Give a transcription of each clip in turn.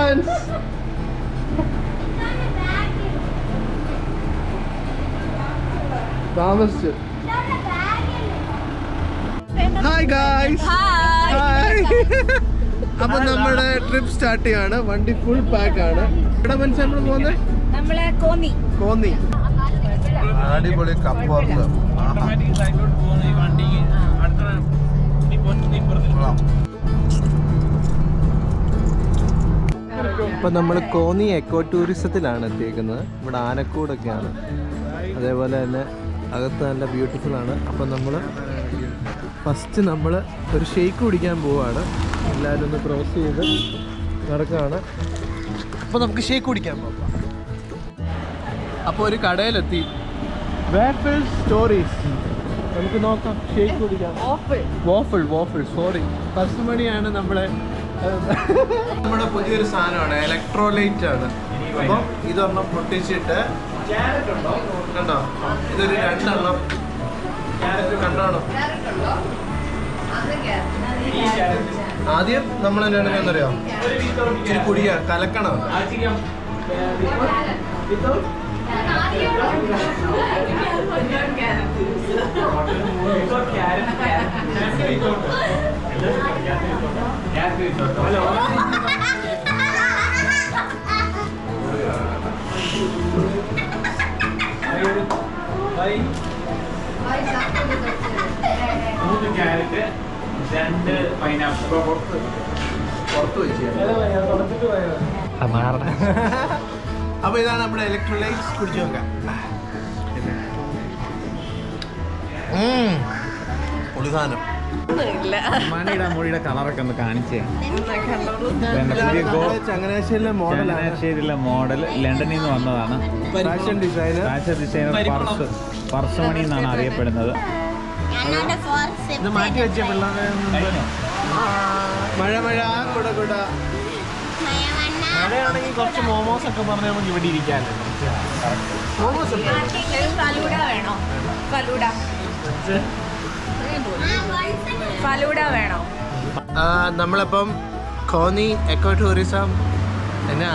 Advance. താമസിച്ചു. Hi guys. Hi. അപ്പൊ നമ്മുടെ ട്രിപ്പ് സ്റ്റാർട്ട് ചെയ്യാണ്. വണ്ടി ഫുൾ പാക്ക് ആണ്. എവിടെ മനസ്സിൽ നമ്മൾ പോകുന്നത്? കോന്നി. അടിപൊളി കപ്പോർത്ത്. ഇപ്പം നമ്മൾ കോന്നി എക്കോ ടൂറിസത്തിലാണ് എത്തിയിരിക്കുന്നത്. ഇവിടെ ആനക്കൂടൊക്കെയാണ്. അതേപോലെ തന്നെ അകത്ത് നല്ല ബ്യൂട്ടിഫുൾ ആണ്. അപ്പം നമ്മൾ ഫസ്റ്റ് നമ്മൾ ഒരു ഷേക്ക് കുടിക്കാൻ പോവുകയാണ്. എല്ലാവരും ഒന്ന് ക്രോസ് ചെയ്ത് നടക്കുകയാണ്. അപ്പോൾ നമുക്ക് ഷേക്ക് കുടിക്കാൻ പോകാം. അപ്പോൾ ഒരു കടയിലെത്തി. Waffle stories. നമുക്ക് നോക്കാം ഷേക്ക് കുടിക്കാം. Waffle sorry. 10 മണിയാണ് നമ്മുടെ പുതിയൊരു സാധനമാണ്. ഇലക്ട്രോലൈറ്റ് ആണ്. അപ്പം ഇതൊരെണ്ണം പൊട്ടിച്ചിട്ട് കണ്ടോ, ഇതൊരു 2 എണ്ണം കണ്ടോണം. ആദ്യം നമ്മൾ എന്താണെന്ന് അറിയാം, ഇച്ചിരി കുടിക്കുക, കലക്കണം. അപ്പൊ ഇതാണ് നമ്മുടെ ഇലക്ട്രോലൈറ്റ്സ്. കുടിച്ചു നോക്കാം. പൊളിസാനം. മണിയുടെ കളറൊക്കെ ഒന്ന് കാണിച്ചേ. ചങ്ങനാശ്ശേരിയിലെ മോഡൽ ലണ്ടനിൽ നിന്ന് വന്നതാണ്. ഫാഷൻ ഡിസൈനർ പർസുമണി എന്നാണ് അറിയപ്പെടുന്നത്. ഇത് മാറ്റി വെച്ച പിള്ളേരെ മഴ കുട മഴയാണെങ്കിൽ കുറച്ച് മോമോസ് ഒക്കെ പറഞ്ഞ് നമുക്ക് ഇവിടെ ഇരിക്കാമല്ലോ. മോമോസ് ഫലൂഡ വേണോ? നമ്മളിപ്പം കോന്നി എക്കോ ടൂറിസം എന്നെ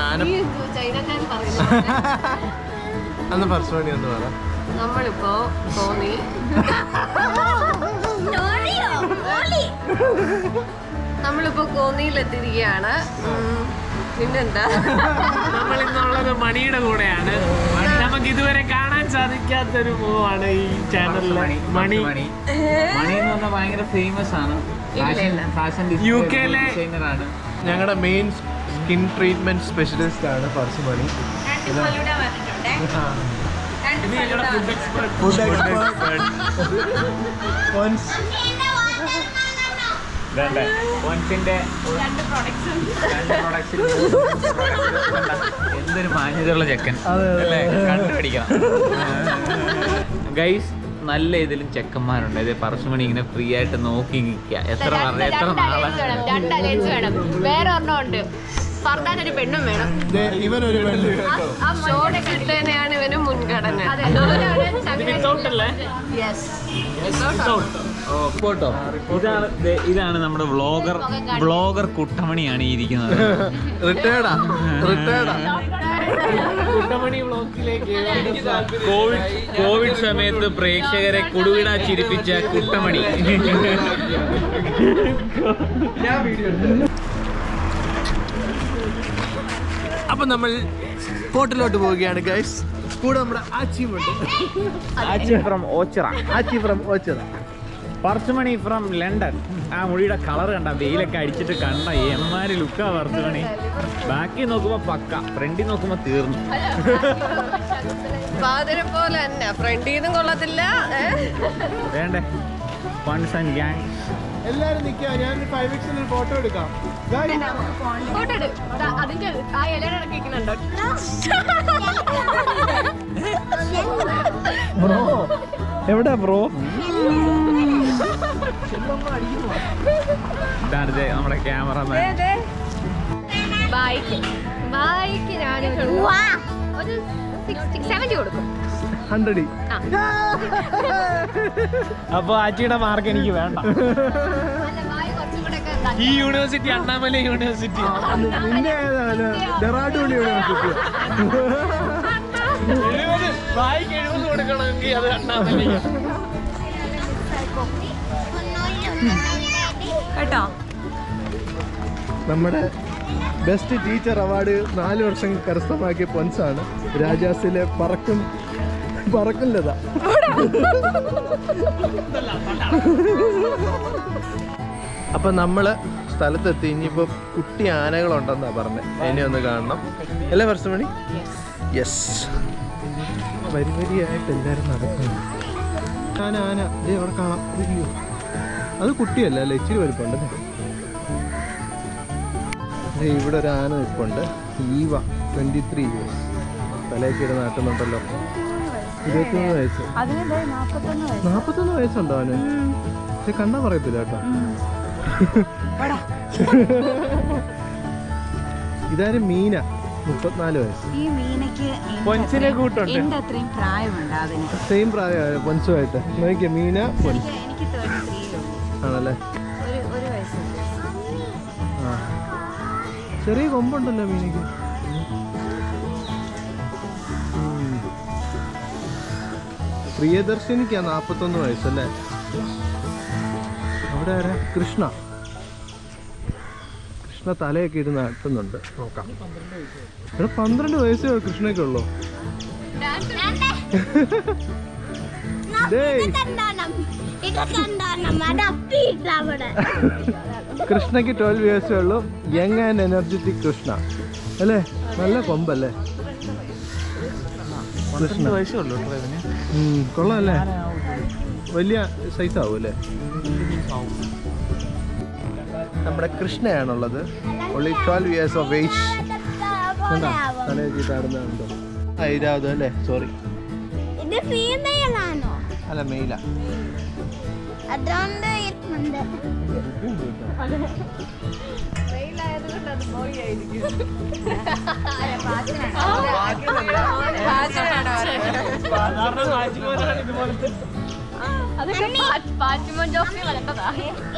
അന്ന് 10 മണി ഒന്ന് പറ. നമ്മളിപ്പോ കോന്നി കോന്നിയിലെത്തിയിരിക്കുകയാണ്. പിന്നെന്താ, നമ്മളിന്നുള്ളത് മണിയുടെ കൂടെയാണ്. നമുക്ക് ഇതുവരെ കാണാൻ സാധിക്കാത്തൊരു മൂവാണ് ഈ ചാനലിൽ. മണി എന്ന് പറഞ്ഞാൽ ഭയങ്കര ഫേമസ് ആണ്. UK ലെ ഡിസൈനറാണ്. ഞങ്ങളുടെ മെയിൻ സ്കിൻ ട്രീറ്റ്മെന്റ് സ്പെഷ്യലിസ്റ്റ് ആണ് പർസുമണി. Food expert. എന്തൊരു മാന്യതയുള്ള ചെക്കൻ അല്ലേ, കണ്ടുപിടിക്കണം. ഗൈസ്, നല്ല ഇതിലും ചെക്കന്മാരുണ്ട്. ഇത് പർസുമണി ഇങ്ങനെ ഫ്രീ ആയിട്ട് നോക്കി നിൽക്കുക. എത്ര നാളെ വേറെ ഒരെണ്ണം ഉണ്ട്. പറഞ്ഞാലൊരു പെണ്ണും വേണം. ഇവനൊരു കിട്ടുന്നതാണ് ഇവന് മുൻഗണന. ഇതാണ് നമ്മുടെ വ്ളോഗർ കുട്ടമണിയാണ് ഈ ഇരിക്കുന്നത്. റിട്ടയർഡാ. കുട്ടമണി വ്ളോഗിലേക്ക് കോവിഡ് സമയത്ത് പ്രേക്ഷകരെ കുടുവിടാ ചിരിപ്പിച്ച കുട്ടമണി. അപ്പൊ നമ്മൾ ഹോട്ടലിലോട്ട് പോവുകയാണ് ഗൈസ്. കൂടെ നമ്മുടെ ആച്ചിയുമുണ്ട്. Aachi from Ochira. Parsumani from London. ആ മുടിയുടെ കളർ കണ്ട, വെയിലൊക്കെ അടിച്ചിട്ട് കണ്ട എമ്മാര് ലുക്കാ പർസുമണി. ബാക്കി നോക്കുമ്പോ പക്ക, ഫ്രണ്ടിൽ നോക്കുമ്പോ തീർന്നു. ഫാദറെ പോലെ തന്നെ ഫ്രണ്ടിൽ നിന്നും കൊള്ളത്തില്ല. വേണ്ടേ ഫൺസ് ആൻഡ് ഗ്യാങ്. എല്ലാരും നിൽക്കുക. ഞാനൊരു 5x ഫോട്ടോ എടുക്കാം. അതിന്റെ ആ ഇലയുടെ ഇറക്കിക്കുന്നുണ്ടോ? ബ്രോ എവിടെ ബ്രോ? ഇതാണ് നമ്മുടെ ക്യാമറമാൻ. ബൈക്ക് ഞാനൊരു 670 കൊടുക്കും. 100. അപ്പൊ ആച്ചിയുടെ മാർക്ക് എനിക്ക് വേണ്ട. ഈ യൂണിവേഴ്സിറ്റി അണ്ണാമല യൂണിവേഴ്സിറ്റി. നിന്റെ ഏതാണ്? ഡെറാഡൂൺ യൂണിവേഴ്സിറ്റി. വായിക്ക് 70 കൊടുക്കണമെങ്കിൽ അത് അണ്ണാമല. കേട്ടോ നമ്മുടെ ബെസ്റ്റ് ടീച്ചർ അവാർഡ് 4 വർഷം കരസ്ഥമാക്കിയ പൊൻസാണ്. രാജാസിലെ പറക്കും ലത. അപ്പൊ നമ്മള് സ്ഥലത്തെത്തി. ഇനിയിപ്പോ കുട്ടി ആനകളുണ്ടെന്നാ പറഞ്ഞത്. അതിനെ ഒന്ന് കാണണം അല്ലേ വർഷമണി? യെസ്. വരിയായിട്ട് എല്ലാരും നടക്കുന്നു. ആന ദേ അവിടെ കാണാം. അയ്യോ അത് കുട്ടിയല്ല അല്ലേ, ഇച്ചിരി വലുപ്പമുണ്ടല്ലേ. ഇവിടെ ഒരു ആന നിൽപ്പുണ്ട്. Eva 23 years. തലയൊക്കെ നാട്ടുന്നുണ്ടല്ലോ. 23 വയസ്സ്. 41 വയസ്സുണ്ടോ അവന്? പക്ഷെ കണ്ടാ പറയത്തില്ല കേട്ടോ. ഇതാരും മീന 34 വയസ്സ്. ഈ മീനയ്ക്ക് പൊൻസിനെ കൂട്ടുണ്ട്. എന്റെ അത്രയും പ്രായമുണ്ട് അതിന്. സെയിം പ്രായമായ പൊൻസുമായിട്ട് നോക്കിയ മീന പൊൻസ് എനിക്ക് 33 ആണല്ലേ. ഒരു വയസ്സുണ്ട്. ആ ചെറിയ കൊമ്പുണ്ടല്ലോ മീനയ്ക്ക്. പ്രിയദർശിനിക്കാ 41 വയസ്സല്ലേ. അവിടെ ആരാ? കൃഷ്ണ തലയൊക്കെ ഇരുന്ന് നാട്ടുന്നുണ്ട്. നോക്കാം. ഇവിടെ 12 വയസ്സേ കൃഷ്ണയ്ക്ക് ഉള്ളൂ. കൃഷ്ണയ്ക്ക് 12 വയസ്സേ ഉള്ളൂ. യങ് ആൻഡ് എനർജറ്റിക് കൃഷ്ണ അല്ലേ. നല്ല കൊമ്പല്ലേ കൃഷ്ണ. കൊള്ളാല്ലേ. വലിയ സൈസ് ആവും അല്ലേ. നമ്മുടെ കൃഷ്ണയാണുള്ളത്. Only 12 years of age. കണ്ടോ തലയൊക്കെ ചാടുന്നുണ്ടോ? ഇതാവത് അല്ലേ. സോറി ഇത് ഫീമെയിൽ ആണോ? അല്ല മെയില. അതുകൊണ്ട്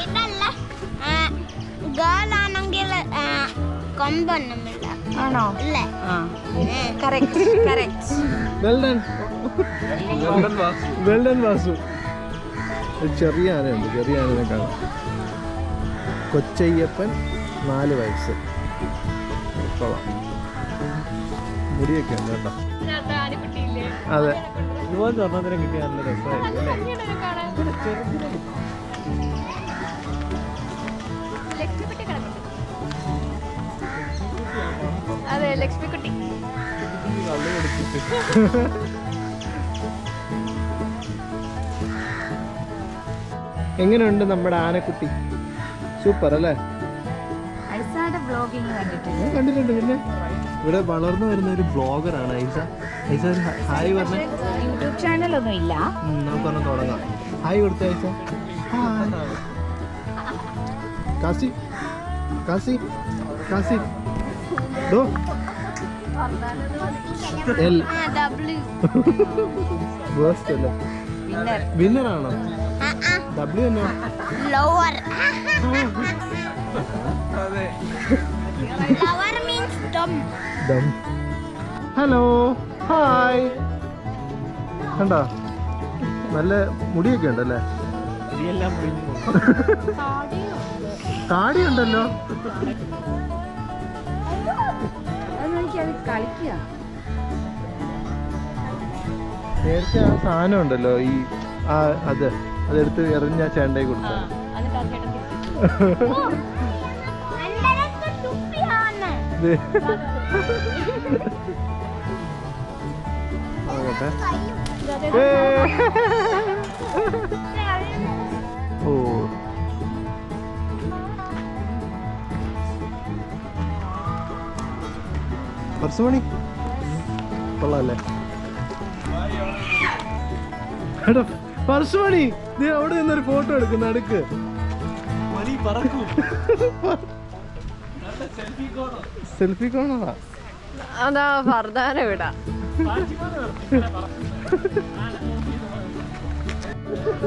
ഇതല്ല ഗേൾ ആണെങ്കിൽ കൊമ്പൊന്നുമില്ല. ആണോ? ഇല്ല. Well done Vasu. ഒരു ചെറിയ ആനയുണ്ട്. ചെറിയ ആനയെ കാണാം. കൊച്ചയ്യപ്പൻ 4 വയസ്സ്. കൊള്ളാം. മുടിയൊക്കെ ഉണ്ട് കേട്ടോ. അതെ ഇതുപോലെ സ്വർണ്ണത്തിനെ കിട്ടിയ നല്ല രസമായിരിക്കും അല്ലേ. അതെ ലക്ഷ്മിക്കുട്ടി. എങ്ങനെയുണ്ട് നമ്മുടെ ആനക്കുട്ടി? സൂപ്പർ അല്ലേ. വ്ലോഗിങ് കണ്ടിട്ടുണ്ട്. കണ്ടിട്ടുണ്ട്. പിന്നെ ഇവിടെ വളർന്നു വരുന്ന ഒരു ബ്ലോഗറാണ് ഐസ. ഐസ ഒരു ഹായ് പറഞ്ഞ. യൂട്യൂബ് ചാനലൊന്നും ഇല്ല. നമുക്ക് പറഞ്ഞ് തുടങ്ങാം. ഹായ് കൊടുത്ത ഐസ. കാസി കാസി കാസി ഡോ എൽ ബേസ്റ്റ് അല്ലേ. വിന്നറാണോ? ഡബ്ല്യു എന്നോ lower. Lower means dumb. Hello hi. കണ്ടോ നല്ല മുടിയൊക്കെ ഉണ്ടല്ലേ. താടിയുണ്ടല്ലോ. കളിക്കുക. നേരത്തെ ആ സാധനം ഉണ്ടല്ലോ ഈ അതെടുത്ത് എറിഞ്ഞ ചേണ്ടായി കൊടുത്ത. ഓ പർസുമണി കൊള്ളാല്ലേ. എടാ പർസുമണി നീ അവിടെ നിന്നൊരു ഫോട്ടോ എടുക്കുന്ന അടുക്ക്. സെൽഫി കോണാ. അതാ ഫർദാന വിടാ.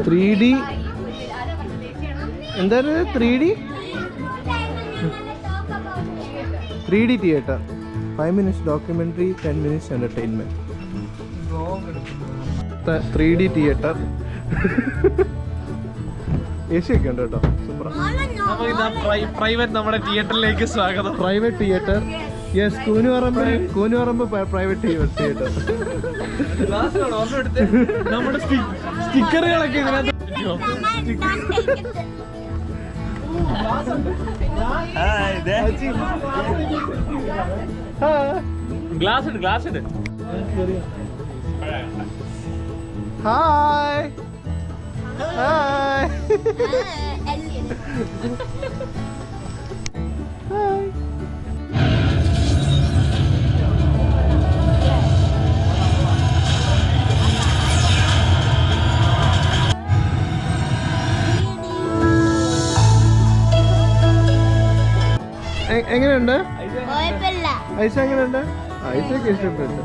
3D എന്തായിരുന്നു? 3D 3D theatre, 5 minutes documentary, 10 minutes entertainment. 3D theatre. AC ഒക്കെ ഉണ്ട് കേട്ടോ, സൂപ്പർ. പ്രൈവറ്റ് നമ്മുടെ തിയേറ്ററിലേക്ക് സ്വാഗതം. Private theatre, yes. Koonuparambu private theatre. നമ്മുടെ സ്റ്റിക്കറുകളൊക്കെ ഇതിനകത്ത് ഗ്ലാസ് ഇട്. Hi hi. എങ്ങനെയുണ്ട് കുഴപ്പമില്ല. ഐസ? എങ്ങനെയുണ്ട്? ഐസൊക്കെ ഇഷ്ടപ്പെട്ടു.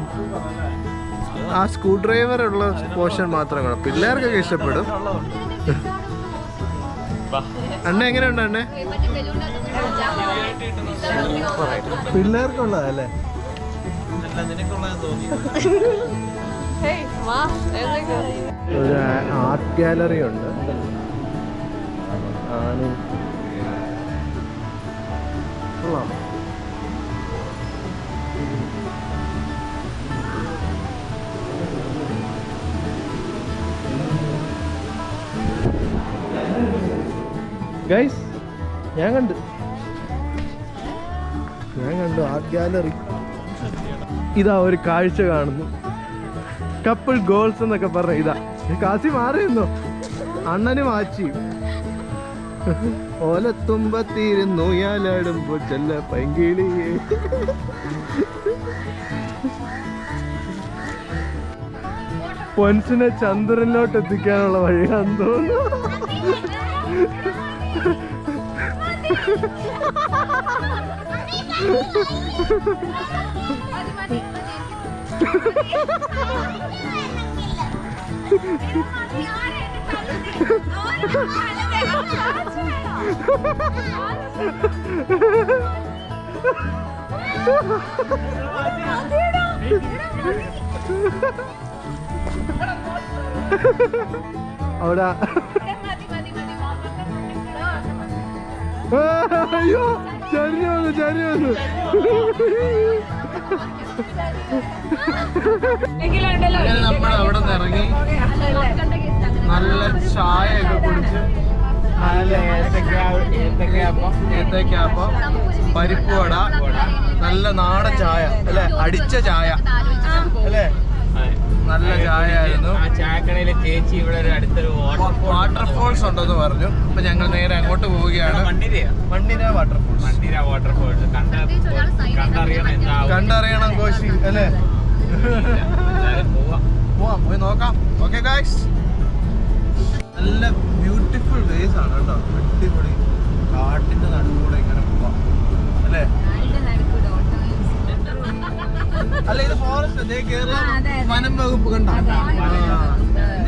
ആ സ്ക്രൂ ഡ്രൈവർ ഉള്ള പോർഷൻ മാത്രം കാണാം, പിള്ളേർക്കൊക്കെ ഇഷ്ടപ്പെടും. അണ്ണ എങ്ങനെയുണ്ട്? അണ്ണ പിള്ളേർക്കുള്ളതല്ലേ? ഒരു ആർട്ട് ഗാലറി ഉണ്ട്. കൊള്ളാം. ഗൈസ്, ഞാൻ കണ്ടു ആർട്ട് ഗാലറി. ഇതാ ഒരു കാഴ്ച കാണുന്നു. കപ്പിൾ ഗോൾസ് എന്നൊക്കെ പറഞ്ഞ ഇതാ. കാശി മാറിയിരുന്നോ? അണ്ണന് മാച്ചി. ഓലത്തുമ്പത്തിരുന്നു യാലാടുമ്പോ ചെല്ല പൈങ്കിളിയേ. പൊൻസിനെ ചന്ദ്രനിലോട്ട് എത്തിക്കാനുള്ള വഴിയാന്ന് തോന്നുന്നു. അവിടെ അയ്യോ ചരിഞ്ഞു വന്നു. നമ്മൾ അവിടെ നിന്ന് ഇറങ്ങി നല്ല ചായയൊക്കെ കുടിച്ച് നല്ല ഏത്തക്കാപ്പം, പരിപ്പുവട, നല്ല നാടൻ ചായ അല്ലേ, അടിച്ച ചായ അല്ലേ, നല്ല ചായ ആയിരുന്നു. ആ ചായക്കടയിലെ ചേച്ചി ഇവിടെ ഒരു അടുത്തൊരു വാട്ടർഫോൾസ് ഉണ്ടെന്ന് പറഞ്ഞു. അപ്പൊ ഞങ്ങൾ നേരെ അങ്ങോട്ട് പോവുകയാണ്. മണ്ണിര വാട്ടർഫോൾസ് കണ്ടറിയണം കോശി അല്ലേ. പോവാം, പോയി നോക്കാം. ഓക്കെ ഗൈസ്, നല്ല ബ്യൂട്ടിഫുൾ വേസ് ആണ് കേട്ടോ. അടിപൊളി കാട്ടിന്റെ നടുക്കൂടെ ഇങ്ങനെ പോവാം അല്ലേ. അല്ല, ഇത് ഫോറസ്റ്റ് കേരള വനം വകുപ്പ് കണ്ട.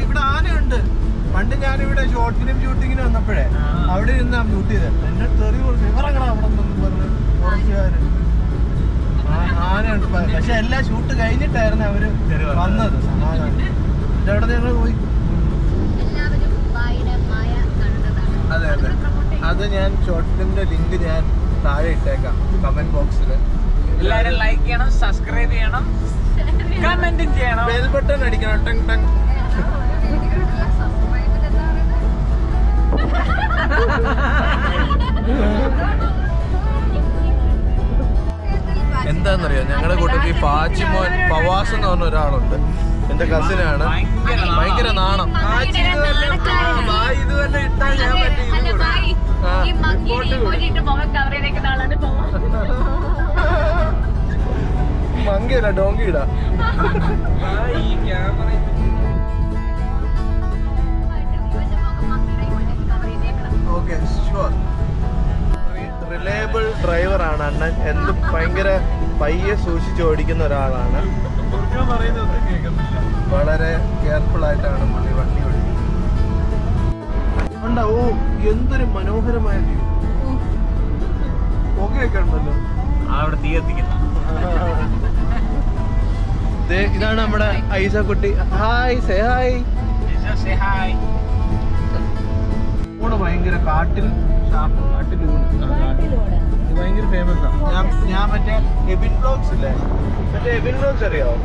ഇവിടെ ആനയുണ്ട്. പണ്ട് ഞാനിവിടെ ഷോർട്ട് ഫിലിം ഷൂട്ടിങ്ങിന് വന്നപ്പോഴേ അവിടെ ഇരുന്ന് ഷൂട്ട് ചെയ്തത്. എന്നെ തെറി കൊടുത്തു, ഇവറങ്ങടാ അവിടെ നിന്നൊന്നും പറഞ്ഞു ഫോറസ്റ്റുകാര്. ആനയുണ്ട്, പക്ഷെ എല്ലാ ഷൂട്ട് കഴിഞ്ഞിട്ടായിരുന്നു അവര് വന്നത്. അവിടെ ഞങ്ങൾ പോയി. അതെ അതെ, അത് ഞാൻ ഷോർട്ട് ഫിലിമിന്റെ ലിങ്ക് ഞാൻ താഴെ ഇട്ടേക്കാം കമന്റ് ബോക്സിൽ. എല്ലാവരും ലൈക്ക് ചെയ്യണം, സബ്സ്ക്രൈബ് ചെയ്യണം, കമന്റും ചെയ്യണം, ബെൽ ബട്ടൺ അടിക്കണം. Tongue tongue. എന്താന്നറിയോ, ഞങ്ങളുടെ കൂട്ടത്തിൽ ഫാജിമോൻ ഫവാസ് എന്ന് പറഞ്ഞ ഒരാളുണ്ട്. എന്റെ കസിനാണ്. ഭയങ്കര നാണം. ഇതുവല്ല ഇട്ടാൽ ഞാൻ മങ്കിയല്ല ഡോങ്കിടാ. Okay, sure. റിലയബിൾ ഡ്രൈവറാണ് അണ്ണൻ. എന്തും ഭയങ്കര പയ്യെ സൂക്ഷിച്ച് ഓടിക്കുന്ന ഒരാളാണ്. വളരെ കെയർഫുൾ ആയിട്ടാണ് പുള്ളി വണ്ടി ഓടിക്കുന്നത്. ഓ, എന്തൊരു മനോഹരമായ വ്യൂ. പുകയൊക്കെ ഉണ്ടല്ലോ. കത്തിക്കുന്ന. ഇതാണ് നമ്മുടെ ഐസ കുട്ടി. Hi, say hi. ഊണ് ഭയങ്കര കാട്ടിൽ ഇത് ഭയങ്കര ഫേമസ് ആണ്. ഞാൻ മറ്റേ എബിൻ ബ്ലോഗ്സ് ഇല്ലേ, മറ്റേ എബിൻ ബ്ലോഗ്സ് അറിയാവോ?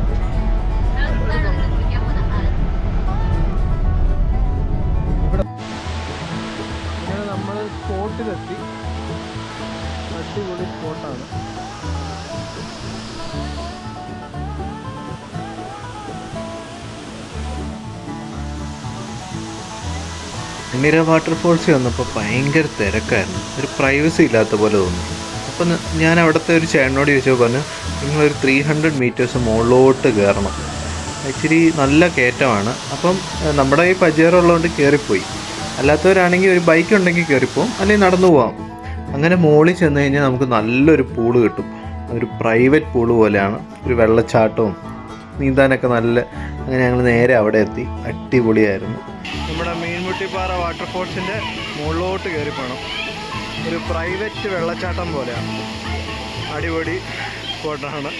ഇവിടെ ഇങ്ങനെ നമ്മൾ സ്പോട്ടിലെത്തി. അടിപൊളി സ്പോട്ടാണ്. മണ്ണിര വാട്ടർഫോൾസിൽ വന്നപ്പോൾ ഭയങ്കര തിരക്കായിരുന്നു. ഒരു പ്രൈവസി ഇല്ലാത്ത പോലെ തോന്നി. അപ്പം ഞാൻ അവിടുത്തെ ഒരു ചേട്ടനോട് ചോദിച്ചപ്പോൾ പറഞ്ഞു, നിങ്ങളൊരു 300 മീറ്റേഴ്സ് മുകളിലോട്ട് കയറണം. ഇച്ചിരി നല്ല കയറ്റമാണ്. അപ്പം നമ്മുടെ ഈ പജേറുള്ളതുകൊണ്ട് കയറിപ്പോയി. അല്ലാത്തവരാണെങ്കിൽ ഒരു ബൈക്ക് ഉണ്ടെങ്കിൽ കയറിപ്പോവും, അല്ലെങ്കിൽ നടന്നു പോവാം. അങ്ങനെ മുകളിൽ ചെന്ന് കഴിഞ്ഞാൽ നമുക്ക് നല്ലൊരു പൂള് കിട്ടും. ഒരു പ്രൈവറ്റ് പൂള് പോലെയാണ്. ഒരു വെള്ളച്ചാട്ടവും നീന്താനൊക്കെ നല്ല. അങ്ങനെ ഞങ്ങൾ നേരെ അവിടെ എത്തി. അടിപൊളിയായിരുന്നു. നമ്മുടെ മീൻമുട്ടിപ്പാറ വാട്ടർഫോൾസിൻ്റെ മുകളിലോട്ട് കയറി പോകണം. ഒരു പ്രൈവറ്റ് വെള്ളച്ചാട്ടം പോലെയാണ്. അടിപൊളി സ്പോട്ടാണ്.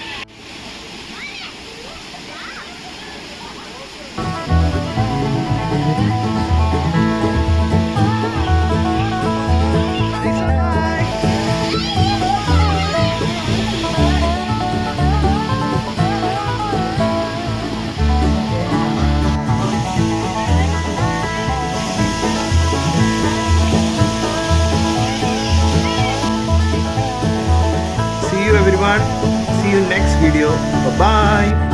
See you everyone. See you next video. Bye bye.